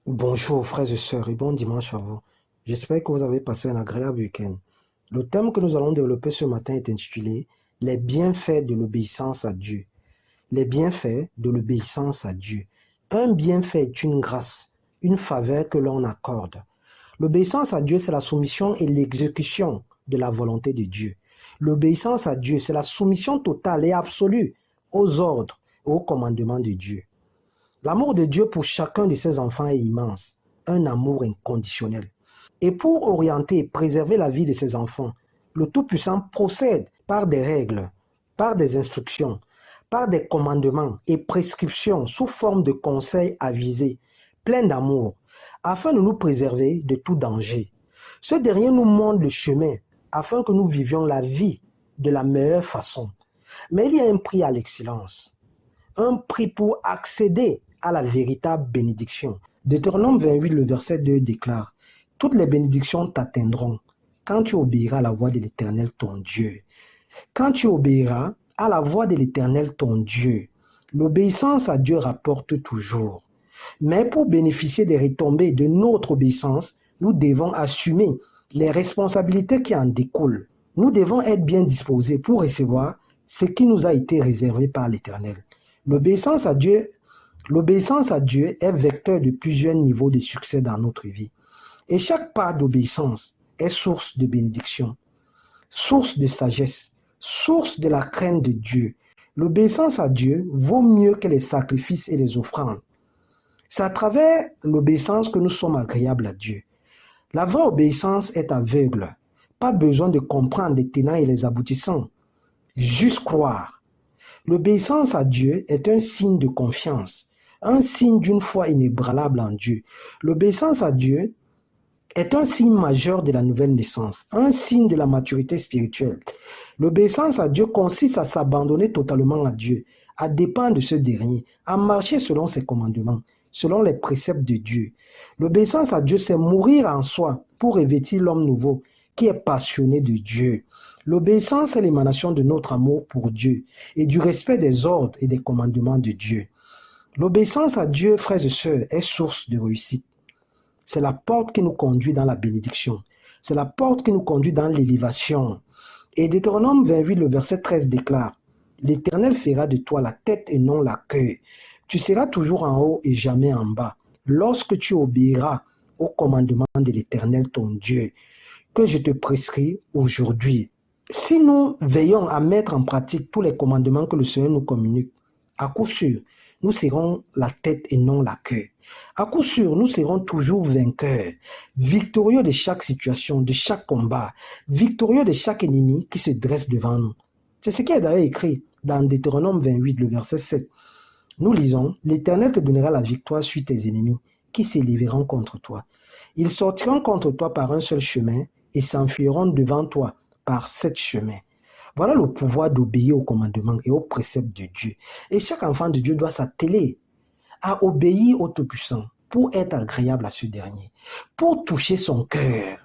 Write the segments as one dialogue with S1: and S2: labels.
S1: Bonjour frères et sœurs et bon dimanche à vous. J'espère que vous avez passé un agréable week-end. Le thème que nous allons développer ce matin est intitulé Les bienfaits de l'obéissance à Dieu. Les bienfaits de l'obéissance à Dieu. Un bienfait est une grâce, une faveur que l'on accorde. L'obéissance à Dieu, c'est la soumission et l'exécution de la volonté de Dieu. L'obéissance à Dieu, c'est la soumission totale et absolue aux ordres et aux commandements de Dieu. L'amour de Dieu pour chacun de ses enfants est immense, un amour inconditionnel. Et pour orienter et préserver la vie de ses enfants, le Tout-Puissant procède par des règles, par des instructions, par des commandements et prescriptions sous forme de conseils avisés, pleins d'amour, afin de nous préserver de tout danger. Ce dernier nous montre le chemin afin que nous vivions la vie de la meilleure façon. Mais il y a un prix à l'excellence, un prix pour accéder à la véritable bénédiction. Deutéronome 28, le verset 2 déclare: toutes les bénédictions t'atteindront quand tu obéiras à la voix de l'Éternel ton Dieu. Quand tu obéiras à la voix de l'Éternel ton Dieu, l'obéissance à Dieu rapporte toujours. Mais pour bénéficier des retombées de notre obéissance, nous devons assumer les responsabilités qui en découlent. Nous devons être bien disposés pour recevoir ce qui nous a été réservé par l'Éternel. L'obéissance à Dieu est vecteur de plusieurs niveaux de succès dans notre vie. Et chaque pas d'obéissance est source de bénédiction, source de sagesse, source de la crainte de Dieu. L'obéissance à Dieu vaut mieux que les sacrifices et les offrandes. C'est à travers l'obéissance que nous sommes agréables à Dieu. La vraie obéissance est aveugle. Pas besoin de comprendre les tenants et les aboutissants. Juste croire. L'obéissance à Dieu est un signe de confiance, un signe d'une foi inébranlable en Dieu. L'obéissance à Dieu est un signe majeur de la nouvelle naissance, un signe de la maturité spirituelle. L'obéissance à Dieu consiste à s'abandonner totalement à Dieu, à dépendre de ce dernier, à marcher selon ses commandements, selon les préceptes de Dieu. L'obéissance à Dieu, c'est mourir en soi pour revêtir l'homme nouveau qui est passionné de Dieu. L'obéissance est l'émanation de notre amour pour Dieu et du respect des ordres et des commandements de Dieu. L'obéissance à Dieu, frères et sœurs, est source de réussite. C'est la porte qui nous conduit dans la bénédiction. C'est la porte qui nous conduit dans l'élévation. Et Deutéronome 28, le verset 13 déclare: l'Éternel fera de toi la tête et non la queue. Tu seras toujours en haut et jamais en bas, lorsque tu obéiras au commandement de l'Éternel ton Dieu, que je te prescris aujourd'hui. Si nous veillons à mettre en pratique tous les commandements que le Seigneur nous communique, à coup sûr, nous serons la tête et non la queue. À coup sûr, nous serons toujours vainqueurs, victorieux de chaque situation, de chaque combat, victorieux de chaque ennemi qui se dresse devant nous. C'est ce qui est d'ailleurs écrit dans Deutéronome 28, le verset 7. Nous lisons: l'Éternel te donnera la victoire sur tes ennemis qui s'élèveront contre toi. Ils sortiront contre toi par un seul chemin et s'enfuiront devant toi par 7 chemins. Voilà le pouvoir d'obéir aux commandements et aux préceptes de Dieu. Et chaque enfant de Dieu doit s'atteler à obéir au Tout-Puissant pour être agréable à ce dernier, pour toucher son cœur.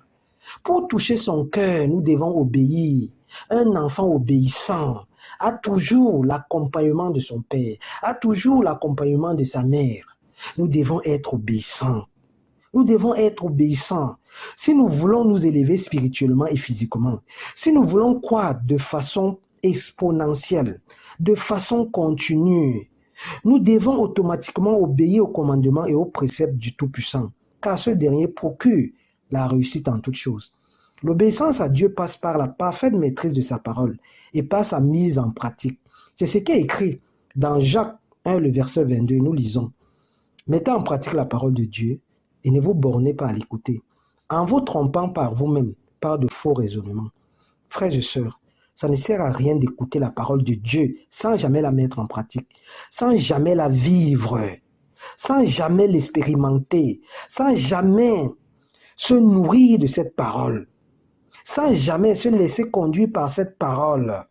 S1: Pour toucher son cœur, nous devons obéir. Un enfant obéissant a toujours l'accompagnement de son père, a toujours l'accompagnement de sa mère. Nous devons être obéissants. Nous devons être obéissants. Si nous voulons nous élever spirituellement et physiquement, si nous voulons croître de façon exponentielle, de façon continue, nous devons automatiquement obéir aux commandements et aux préceptes du Tout-Puissant, car ce dernier procure la réussite en toutes choses. L'obéissance à Dieu passe par la parfaite maîtrise de sa parole et par sa mise en pratique. C'est ce qui est écrit dans Jacques 1, le verset 22. Nous lisons: mettez en pratique la parole de Dieu et ne vous bornez pas à l'écouter, en vous trompant par vous-même, par de faux raisonnements. Frères et sœurs, ça ne sert à rien d'écouter la parole de Dieu sans jamais la mettre en pratique, sans jamais la vivre, sans jamais l'expérimenter, sans jamais se nourrir de cette parole, sans jamais se laisser conduire par cette parole.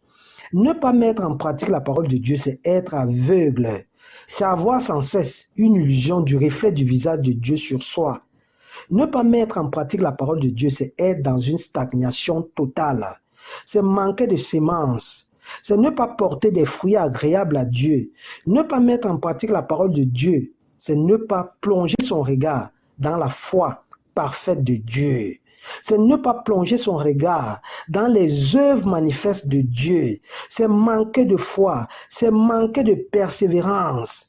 S1: Ne pas mettre en pratique la parole de Dieu, c'est être aveugle. C'est avoir sans cesse une illusion du reflet du visage de Dieu sur soi. Ne pas mettre en pratique la parole de Dieu, c'est être dans une stagnation totale. C'est manquer de semences. C'est ne pas porter des fruits agréables à Dieu. Ne pas mettre en pratique la parole de Dieu, c'est ne pas plonger son regard dans la foi parfaite de Dieu. C'est ne pas plonger son regard dans les œuvres manifestes de Dieu. C'est manquer de foi, c'est manquer de persévérance.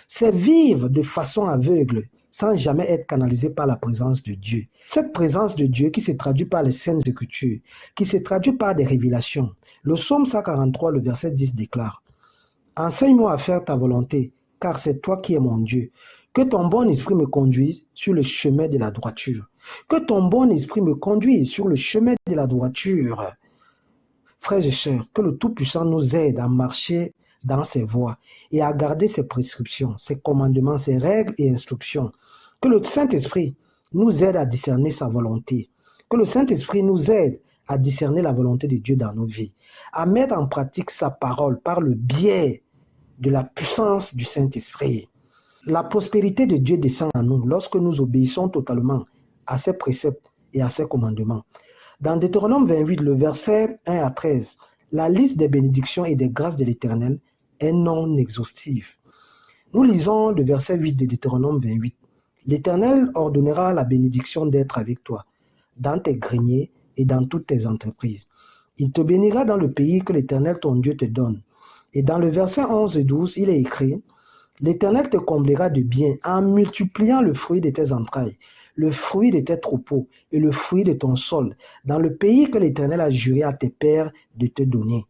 S1: C'est vivre de façon aveugle sans jamais être canalisé par la présence de Dieu. Cette présence de Dieu qui se traduit par les saintes écritures, qui se traduit par des révélations. Le psaume 143, le verset 10 déclare: « Enseigne-moi à faire ta volonté, car c'est toi qui es mon Dieu. Que ton bon esprit me conduise sur le chemin de la droiture. » Que ton bon esprit me conduise sur le chemin de la droiture. Frères et sœurs, que le Tout-Puissant nous aide à marcher dans ses voies et à garder ses prescriptions, ses commandements, ses règles et instructions. Que le Saint-Esprit nous aide à discerner sa volonté. Que le Saint-Esprit nous aide à discerner la volonté de Dieu dans nos vies, à mettre en pratique sa parole par le biais de la puissance du Saint-Esprit. La prospérité de Dieu descend à nous lorsque nous obéissons totalement à ses préceptes et à ses commandements. Dans Deutéronome 28, le verset 1 à 13, la liste des bénédictions et des grâces de l'Éternel est non exhaustive. Nous lisons le verset 8 de Deutéronome 28. L'Éternel ordonnera la bénédiction d'être avec toi, dans tes greniers et dans toutes tes entreprises. Il te bénira dans le pays que l'Éternel ton Dieu te donne. Et dans le verset 11 et 12, il est écrit: l'Éternel te comblera de bien en multipliant le fruit de tes entrailles, le fruit de tes troupeaux et le fruit de ton sol, dans le pays que l'Éternel a juré à tes pères de te donner.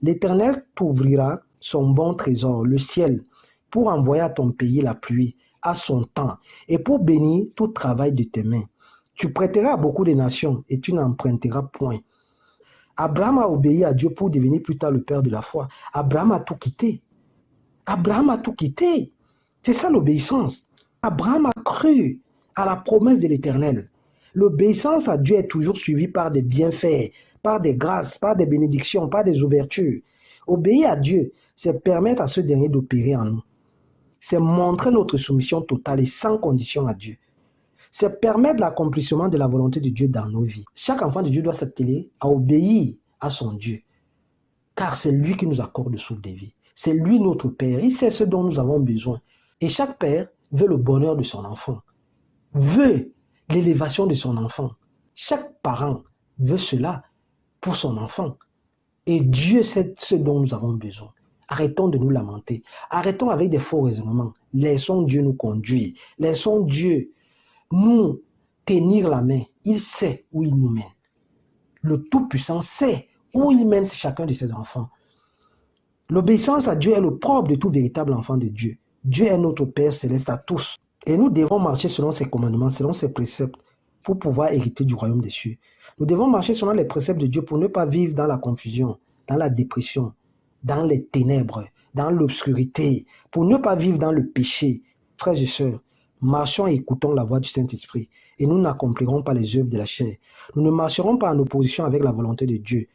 S1: L'Éternel t'ouvrira son bon trésor, le ciel, pour envoyer à ton pays la pluie à son temps et pour bénir tout travail de tes mains. Tu prêteras à beaucoup de nations et tu n'emprunteras point. Abraham a obéi à Dieu pour devenir plus tard le père de la foi. Abraham a tout quitté. Abraham a tout quitté. C'est ça l'obéissance. Abraham a cru à la promesse de l'Éternel. L'obéissance à Dieu est toujours suivie par des bienfaits, par des grâces, par des bénédictions, par des ouvertures. Obéir à Dieu, c'est permettre à ce dernier d'opérer en nous. C'est montrer notre soumission totale et sans condition à Dieu. C'est permettre l'accomplissement de la volonté de Dieu dans nos vies. Chaque enfant de Dieu doit s'atteler à obéir à son Dieu, car c'est lui qui nous accorde le souffle de vie. C'est lui notre Père. Il sait ce dont nous avons besoin. Et chaque père veut le bonheur de son enfant, veut l'élévation de son enfant. Chaque parent veut cela pour son enfant. Et Dieu sait ce dont nous avons besoin. Arrêtons de nous lamenter. Arrêtons avec des faux raisonnements. Laissons Dieu nous conduire. Laissons Dieu nous tenir la main. Il sait où il nous mène. Le Tout-Puissant sait où il mène chacun de ses enfants. L'obéissance à Dieu est le propre de tout véritable enfant de Dieu. Dieu est notre Père céleste à tous. Et nous devons marcher selon ses commandements, selon ses préceptes, pour pouvoir hériter du royaume des cieux. Nous devons marcher selon les préceptes de Dieu pour ne pas vivre dans la confusion, dans la dépression, dans les ténèbres, dans l'obscurité, pour ne pas vivre dans le péché. Frères et sœurs, marchons et écoutons la voix du Saint-Esprit, et nous n'accomplirons pas les œuvres de la chair. Nous ne marcherons pas en opposition avec la volonté de Dieu.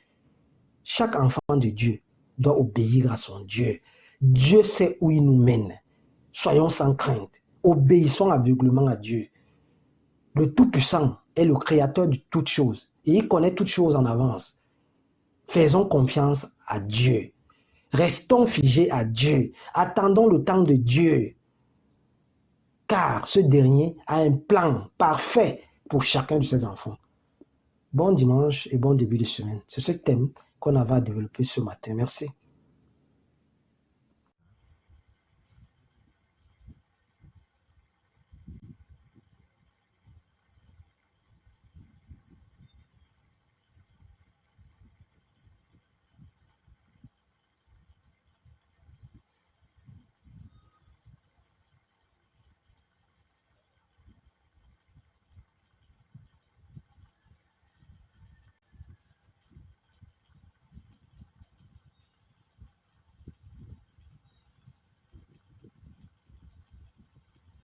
S1: Chaque enfant de Dieu doit obéir à son Dieu. Dieu sait où il nous mène. Soyons sans crainte. Obéissons aveuglément à Dieu. Le Tout-Puissant est le créateur de toutes choses et il connaît toutes choses en avance. Faisons confiance à Dieu. Restons figés à Dieu. Attendons le temps de Dieu. Car ce dernier a un plan parfait pour chacun de ses enfants. Bon dimanche et bon début de semaine. C'est ce thème qu'on avait à développer ce matin. Merci.